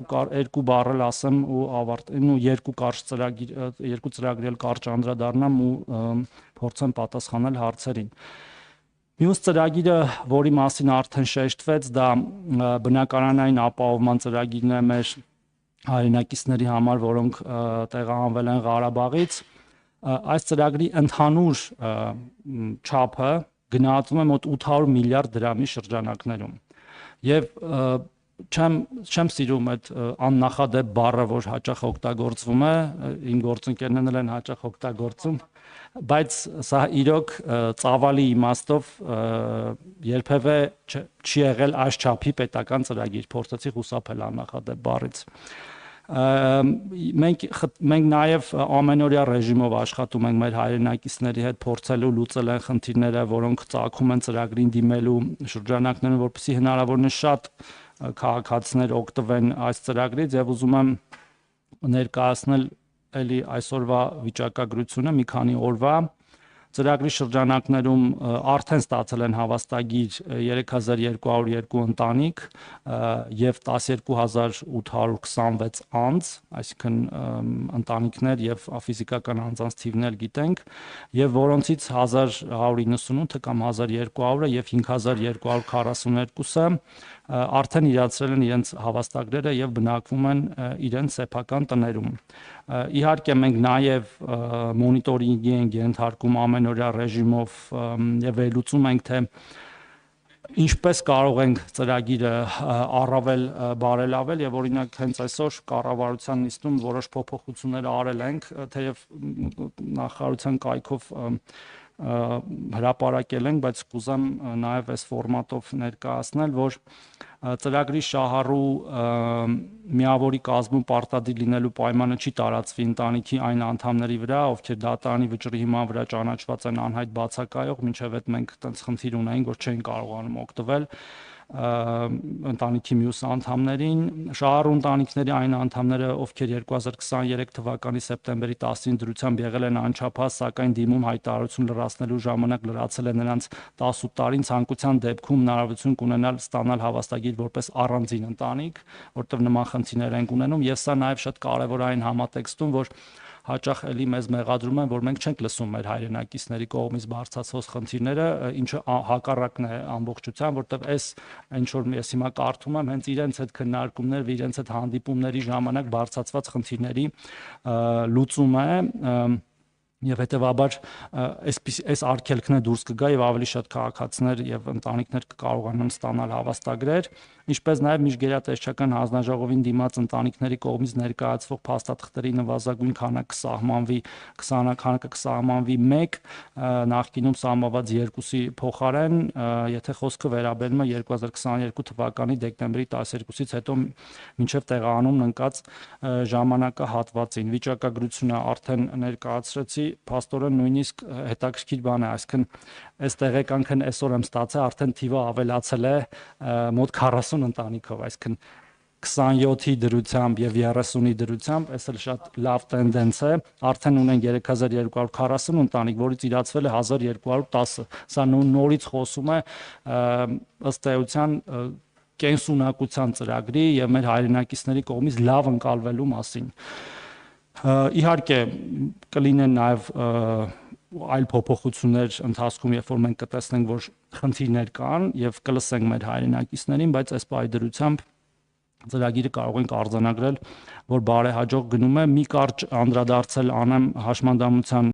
երկու բառել ասեմ ու ավարտեմ ու երկու ծրագրել կարճ անդրադառնամ ու փորձեմ պատասխանել հարցերին։ Մյուս ծրագիրը, որի մասին արդեն շեշտվեց, դա բնակարանային ապահովման ծրագիրն է մեր հայրենակիցների համար, որոնք տեղահանվել են Ղարաբաղից։ Այս ծրագրի ընդհանուր չափը գնահատվում է մոտ 800 միլիարդ դրամի շրջանակներում։ Եվ չեմ սիրում այդ աննախադեպ բառը, որ հաճախ օգտագործվում է, իմ գործընկերներն են հաճախ օգտագործում, բայց սա իրոք ծավալի իմաստով երբևէ չի եղել այս չափի պետական ծրագիր, փորձեցի խուսափել աննախադեպ բառից։ Մենք նաև ամենօրյա ռեժիմով աշխատում ենք մեր հայրենակիցների հետ, փորձելու լուծել են խնդիրները, որոնք ծագում են ծրագրին դիմելու շրջանակներում, որպեսզի հնարավորինս շատ քաղաքացիներ օգտվեն այս ծրագրից, եւ ուզում եմ ներկայացնել էլի այսօրվա վիճակագրությունը մի քանի օրվա։ Ծրագրի շրջանակներում արդեն ստացել են հավաստագիր 3202 ընտանիք եւ 12826 անձ, այսինքն ընտանիքներ եւ ֆիզիկական անձանց թիվն էլ գիտենք, եւ որոնցից 1198-ը կամ 1200-ը եւ 5242-ը արդեն իրացրել են իրենց հավաստագրերը եւ բնակվում են իրենց սեփական տներում։ Իհարկե մենք նաև մոնիտորինգի ենք ենթարկում ամենօրյա ռեժիմով եւ վերլուծում ենք, թե ինչպես կարող ենք ծրագիրը առավել բարելավել եւ օրինակ հենց այսօր կառավարության նիստում որոշ փոփոխություններ արել ենք, թեև նախարարության կայքով հրապարակել ենք, բայց կուզեմ նաև այս ֆորմատով ներկայացնել, որ ծրագրի շահառու միավորի կազմում պարտադիր լինելու պայմանը չի տարածվի ընտանիքի այն անդամների վրա, ովքեր դատարանի վճռի հիման վրա ճանաչված են անհայտ բացակայող, մինչև այդ մենք այդպես խնդիր ունենք, որ չեն կարողանում օգտվել ընտանիքի մյուս անդամներին, շահառու ընտանիքների այն անդամները, ովքեր 2023 թվականի սեպտեմբերի 10-ին դրությամբ եղել են անչափահաս, սակայն դիմում հայտարարություն լրացնելու ժամանակ լրացել է նրանց 18 տարին, ցանկության դեպքում հնարավորություն կունենալ ստանալ հավաստագիր որպես առանձին ընտանիք, որտեղ նման խնդիրներ են ունենում, եւ սա նաեւ շատ կարեւոր է այն համատեքստում, որ հաճախ էլի մեզ մեղադրում են, որ մենք չենք լսում մեր հայրենակիցների կողմից բարձրացված խնդիրները, ինչը հակառակն է ամբողջության, որտեղ այս ինչ որ ես հիմա կարդում եմ, հենց իրենց այդ քննարկումներ, իրենց այդ հանդիպումների ժամանակ բարձրացված խնդիրների լուծում է, եւ հետեւաբար այս արգելքն է դուրս կգա եւ ավելի շատ քաղաքացիներ եւ ընտանիքներ կկարողանան ստանալ հավաստագրեր, ինչպես նաեւ միջգերատեսչական հանձնաժողովին դիմաց ընտանիքների կողմից ներկայացվող փաստաթղթերի նվազագույն քանակը կսահմանվի 1, նախկինում սահմանված 2-ի փոխարեն, եթե խոսքը վերաբերում է 2022 թվականի դեկտեմբերի 12-ից հետո մինչև տեղահանում ընկած ժամանակահատվածին։ Վիճակագրությունը արդեն ներկայացրեցի, փաստորեն նույնիսկ հետաքրքիր բան է, այսինքն այս տեղեկանքն այսօր եմ ստացել, արդեն թիվը ավելացել է մոտ 40 ընտանիքով, այսինքն 27-ի դրությամբ եւ 30-ի դրությամբ, այս էլ շատ լավ տենդենց է, արդեն ունենք 3240 ընտանիք, որից իրացվել է 1210, սա նորից խոսում է ըստ էության կենսունակության ծրագրի եւ մեր հայրենակիցների կողմից լավ ընկալվելու մասին։ Իհարկե կլինեն նաև այլ փոփոխություններ ընթացքում, երբ որ մենք կտեսնենք, որ խնդիրներ կան եւ կլսենք մեր հայրենակիցներին, բայց այս պայդրությամբ ծրագիրը կարող ենք արձանագրել, որ բարեհաջող գնում է։ Մի կարճ անդրադարձել անեմ հաշմանդամության